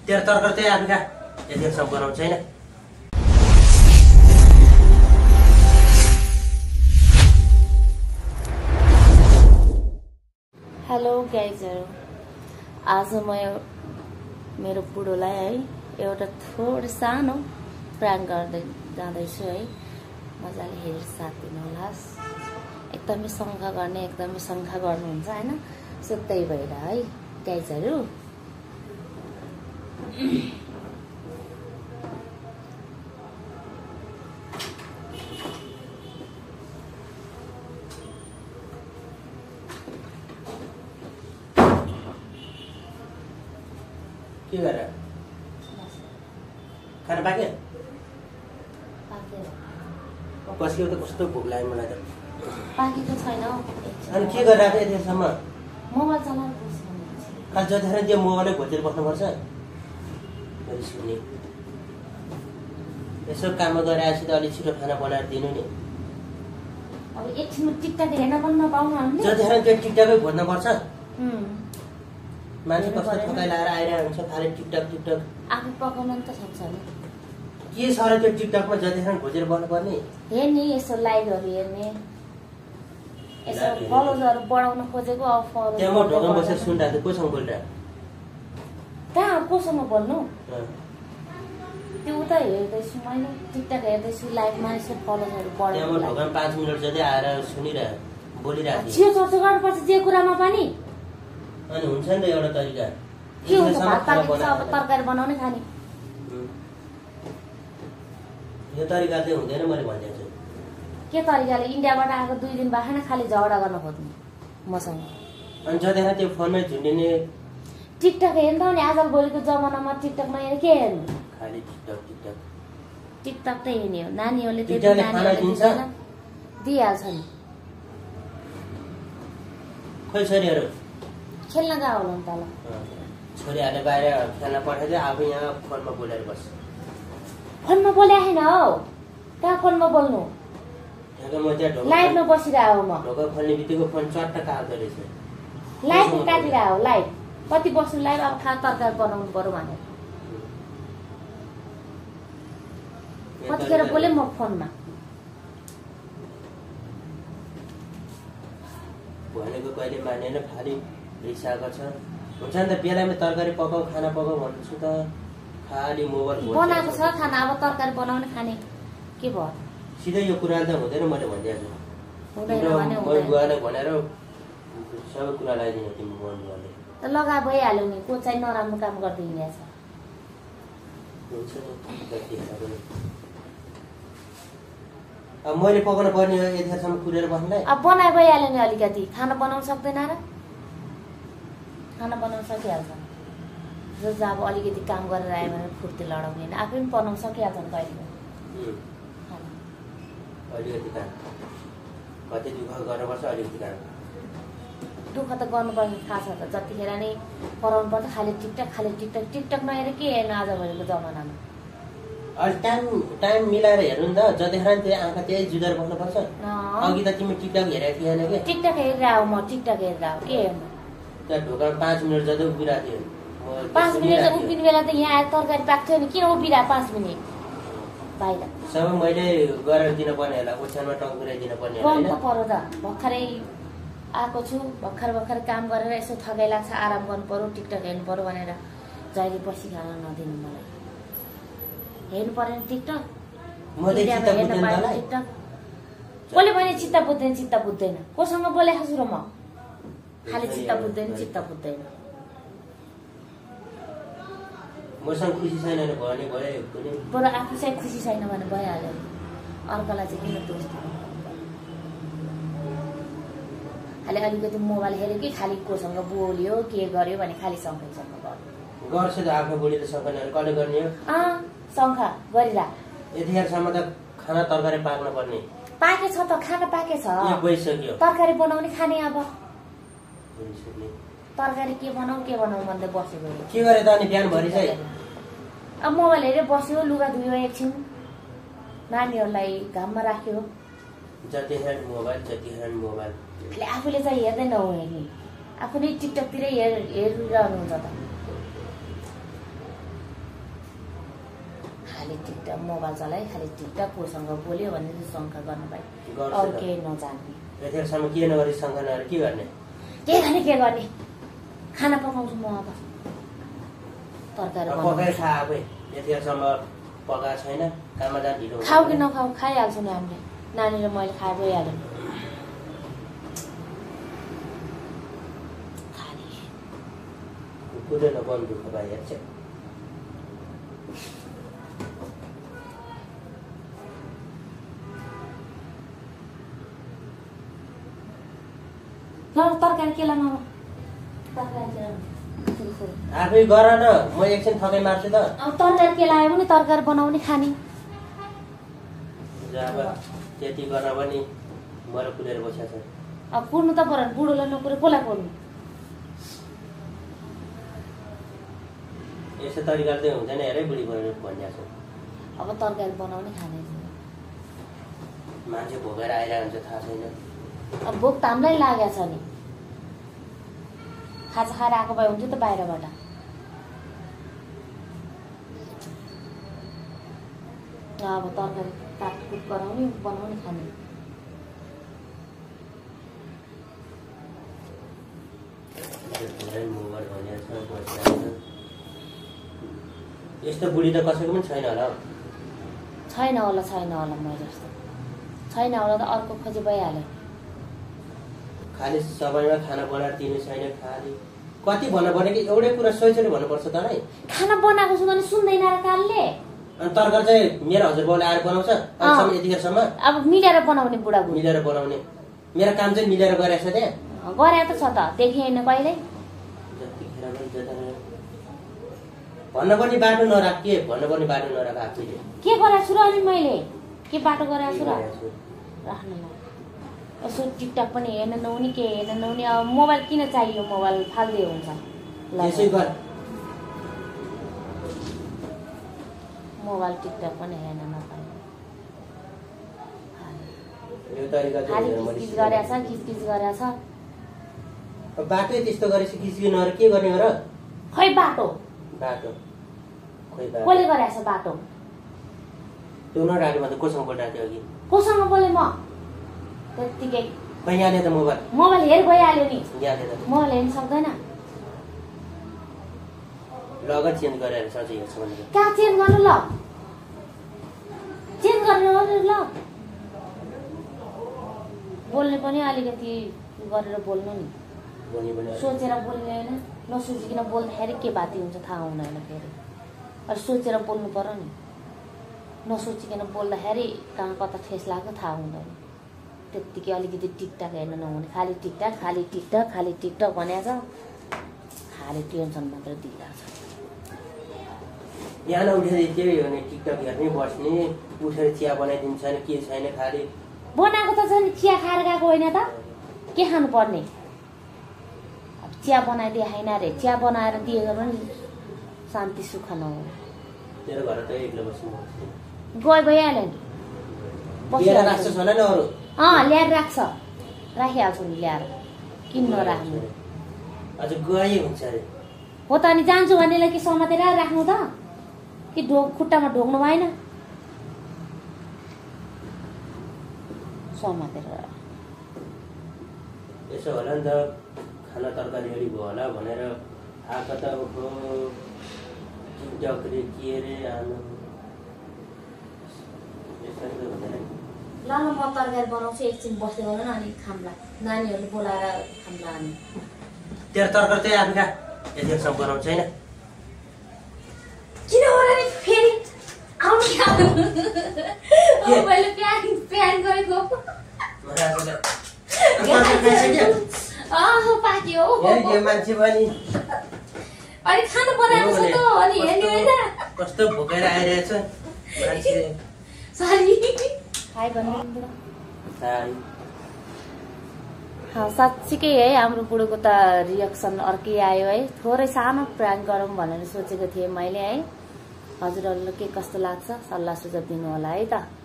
तेरो तरकारी त्यही आफै खा यतिसम्म बनाउँछ छैन हेलो गाइजहरु आज म मेरो बुढोलाई है एउटा थोरै सानो प्राङ्क गर्दै जाँदैछु है मजाले हेरेर साथ दिनु होला एकदमै शङ्का गर्ने एकदमै शङ्का गर्नुहुन्छ हैन सो त्यही भएर है गाइजहरु के गरे खाना पाक्यो कसले त कस्तो भोक लाग्यो मलाई त पाकेको छैन अनि के गरिरहेको यतिसम्म मोबाइल चलाएर बस्नु खास जतिखेर त्यो मोबाइलै खोजेर बस्नुपर्छ मैले सुने यसो काम गरिरहेपछि त अलिक छिटो खाना बनाएर दिनु नि अब एकछिन टिकटक हेर्न पनि नपाउनु हामीले जतिखेर त्यो टिकटकै खोज्नुपर्छ मान्छे कस्तो थकाइ लगाएर आइरहेको हुन्छ खालि टिकटक आफू पकाउन त सक्छ नि के छ र त्यो टिकटकमा जतिखेर खोजेर बस्नुपर्ने हेर्ने यसो लाइभहरू हेर्ने यसो फलोजहरू बढाउन खोजेको अब फलो त्यहाँ म ढोकामा बसेर सुनिरहेको थिएँ कोसँग बोलिरहेको कहाँ कोसँग बोल्नु त्यो उता हेर्दैछु मैले टिकटक हेर्दैछु लाइभमा यसो फलोजहरू त्यहाँ म बढाउनु ढोकामा 5 मिनट जति आएर सुनिरहेको बोलिरहेको थिएँ छियो चर्चा गर्नुपर्छ जे कुरामा पनि अनि हुन्छ नि त एउटा तरिका के हुन्छ भात पाकेको छ अब तरकारी बनाउने खाने यो तरिका चाहिँ हुँदैन मैले भनेको छु के तरिकाले इन्डियाबाट आएको 2 दिन बाहेक खाली झगडा गर्न खोज्ने मसँग अनि जतिखेर त्यो फोनमै झुन्डिने टिकटक हेर्दा नि आजकल भोलिको जमानामा टिकटक नहेर के हेर्नु खाली टिकटक टिकटक त हेर्ने हो नानीहरूले टिकटकले खाना दिन्छ दिइहाल्छ नि खोइ छोरीहरू खेल्न गयो होला नि तल छोरीहरूले बाहिर खेल्न पठाइदियो आफू यहाँ फोनमा बोलेर बस्छ फोनमा बोले होइन हौ कहाँ फोनमा बोल्नु ठ्याक्कै म त्यहाँ ढोका लाइभमा बसिरहेको म ढोका खोल्ने बित्तिकै फोन चट्ट काट्दो रहेछ लाइभ काटिरहेको लाइभ कति बस्नु लाइभ अब खा तरकारी बनाउनु पर्यो भनेर कतिखेर बोले म फोनमा भनेको कहिले मानेन खालि रिसाएको छ हुन्छ नि त बेलामा तरकारी पकाऊ खाना पकाऊ भन्छु त खालि मोबाइल बनाएको छ खाना अब तरकारी बनाउने खाने के भयो सिधै यो कुरा त हुँदैन मैले भनिदिएको हुँदैन छु भने मैले बुवाले भनेर सबै कुरा लगाइदिनु तिम्रो मन बुवाले त लगा भइहाल्यो नि को चाहिँ नराम्रो काम गर्दै हिँडेछ हुन्छ नि अब मैले पकाउनु पर्ने यतिसम्म कुरेर बस्नलाई अब बनाइ भइहाल्यो नि अलिकति खाना बनाउन सक्दैन र खाना बनाउन सकिहाल्छ जो अब अलिकति काम गरेर आयो भने फुर्ती लडाउने होइन आफै पनि बनाउन सकिहाल्छ नि कहिले अलिकति काम कति दुःख गर्नुपर्छ अलिकति काम दुःख त गर्नुपर्ने थाहा छ त जतिखेर नै पढाउनु पर्छ खालि टिकटक नहेर के हेर्नु आजभोलिको जमानामा अलि टाइम मिलाएर हेर्नु नि त जतिखेर त्यही आँखा त्यही जुधाएर बस्नुपर्छ अघि त तिमी टिकटक हेरेको थिएन कि टिकटक हेरेर आऊ म टिकटक हेरेर आऊ के हेर्नु त्यहाँ ढोकामा 5 मिनट जति उभिरहेको थियो 5 मिनट उभिने बेला त यहाँ आएर तरकारी पाक्थ्यो नि किन उभिरह 5 मिनट बाहिर सबै मैले गरेर दिन पर्ने होला ओछ्यानमा टङ्कुराइदिन पर्ने गर्नु त पर्यो त भर्खरै आएको छु भर्खर काम गरेर यसो थकाइ लाग्छ आराम गर्नु पर्यो टिकटक हेर्नु पर्यो भनेर जहिले बसी खान नदिनु मलाई हेर्नु पर्यो नि टिकटक कसले भने चित्त बुझ्दैन कोसँग बोलेको छु र म खालि चित्त बुझ्दैन मसँग खुसी छैन भने भयो बरु आफू चाहिँ खुसी छैन भने भइहाल्यो अर्कोलाई चाहिँ किन दोष दिनु खालि अलिकति मोबाइल हेऱ्यो कि खालि कोसँग बोल्यो के गर्यो भने खालि शङ्खसँग गर्छ त आफ्नो बोलीले सक्दैन कसले गर्ने हो शङ्खा गरिरा यतिखेरसम्म त खाना तरकारी पाक्न पर्ने पाकेछ त खाना पाकेछ गइसक्यो तरकारी बनाउने खाने अब तरकारी के बनाऊ भन्दै बसेको के गरे त अनि बिहानभरि चाहिँ अब मोबाइल हेरेर बस्यो लुगा धुयो एकछिन नानीहरूलाई घाममा राख्यो जतिखेर मोबाइल आफूले चाहिँ हेर्दैन हो नि आफूले टिकटकतिरै हेरिरहनुहुन्छ त खालि टिकटक मोबाइल चलाइ खालि टिकटक कोसँग बोल्यो भने शङ्का गर्नु पाइ अरू केही नजान्ने यतिखेरसम्म के नगरी शङ्का नगरी के गर्ने के गर्ने खाना पकाउँछु म अब तरकारी पकाएर खा आफै यतिखेरसम्म पकाएको छैन काममा जान ढिलो खाऊ कि नखाऊ खाइहाल्छु नि हामीले नानी र मैले खाए गइहाल्यो कुनै नबन्द दुःख भाइ हेर्छ तरकारी के लानु आफै गर न म एकछिन थकै मार्छु त अब तरकारी के लाग्यो भने तरकारी बनाउने खाने अब त्यति गर्न पनि मलाई कुलेर बसेको छ अब कुर्नु त परेन बुढोलाई नकुरे कसलाई कुर्नु यस्तो तरिकाले चाहिँ हुँदैन हेरे बुढी भनिएको छु अब तरकारी बनाउने खाने मान्छे भोगेर आइरहेको हुन्छ थाहा छैन अब भोक त हामीलाई लागेको छ नि खाजा खाएर आएको भए हुन्थ्यो त बाहिरबाट अब तरकारी काटकुट गराउने बनाउने खाने यस्तो बुढी त कसैको पनि छैन होला छैन होला म जस्तो छैन होला त अर्को खोजी भइहाल्यो खालि सबैमा खाना बनाएर दिनु छैन खालि कति भन्नुपर्ने कि एउटै कुरा सोचेर भन्नुपर्छ त नै खाना बनाएको छु भने सुन्दैन र कालले अनि तरकारी चाहिँ मेरो हजुरबाउले आएर बनाउँछ अहिलेसम्म यतिखेरसम्म अब मिलेर बनाउने बुढाबुढी मिलेर बनाउने मेरो काम चाहिँ मिलेर गरेछ त्यहाँ गरे त छ त देखिएन कहिले भन्नुपर्ने बाटो नराख के भन्नुपर्ने बाटो नराख आफैले के गरेको छु र अनि मैले के बाटो गरेको छु र राख्नुलाई यसो टिकटक पनि हेर्न नहुने के हेर्न नहुने अब मोबाइल किन चाहियो मोबाइल फाल्दै हुन्छ मोबाइल टिकटक पनि हेर्न नपाए किचकिच गरेछ बाटै त्यस्तो गरेछ किचकिच नगरेर के गर्ने हो र खै बाटो कसले गरेछ बाटो त्यो नराख्यो भने कोसँग बोलिरहेको थियो अघि कोसँग बोले म त्यतिकै यहाँले त मोबाइल हेर गइहाल्यो नि यहाँले त मोबाइल हेर्न सक्दैन लगत चेन्ज गरेर सधैँ हेर्छ भने कहाँ चेन्ज गर्नु ल चेन्ज गर्नु ल बोल्ने पनि अलिकति गरेर बोल्नु नि सोचेर बोल्ने होइन नसोचिकन बोल्दाखेरि के बाती हुन्छ थाहा हुँदैन फेरि अलिक सोचेर बोल्नु पर्यो नि नसोचिकन बोल्दाखेरि कहाँ कता ठेस लाग्यो थाहा हुँदैन त्यत्तिकै अलिकति टिकटक हेर्न नहुने खालि टिकटक भनेको छ खालि टेन्सन मात्र दिइरहेको छ यहाँ नउठेर त्यही हो नि टिकटक हेर्ने बस्ने उठेर चिया बनाइदिन्छ नि के छैन खालि बनाएको त छ नि चिया खाएर गएको होइन त के खानु पर्ने अब चिया बनाइदिए होइन रे चिया बनाएर दिएको पनि शान्ति सुख नहुने तेरो घर त एक्लो बस्नु गइहाल्यो नि ल्याएर राख्छ राखिहाल्छु नि ल्याएर किन नराख्नु अझ गए हुन्छ अरे हो त अनि जान्छु भन्नेलाई कि समातेर राख्नु त कि खुट्टामा ढोक्नु भएन समातेर यसो होला नि त खाना तरकारी रेडी भयो होला भनेर आएको त टिकटकले के अरे ल म तरकारी बनाउँछु एकछिन बस्दै गर्नु न अनि खाम्ला नानीहरूले बोलाएर खाम्ला अनि तेरो तरकारी चाहिँ आफै खा यतिसम्म बनाउँछ होइन किन होला नि फेरि आउनु मैले प्यान गरेको पाक्यो मान्छे पनि अनि खाना बनाएको छ त अनि हेर्ने होइन कस्तो भोकेर आइरहेछ मान्छे सरी हाई भन्नु साँच्चीकै है हाम्रो बुढोको त रिएक्सन अर्कै आयो है थोरै सानो प्राङ्क गरौँ भनेर सोचेको थिएँ मैले है हजुरहरूलाई के कस्तो लाग्छ सल्लाह सुझाव दिनु होला है त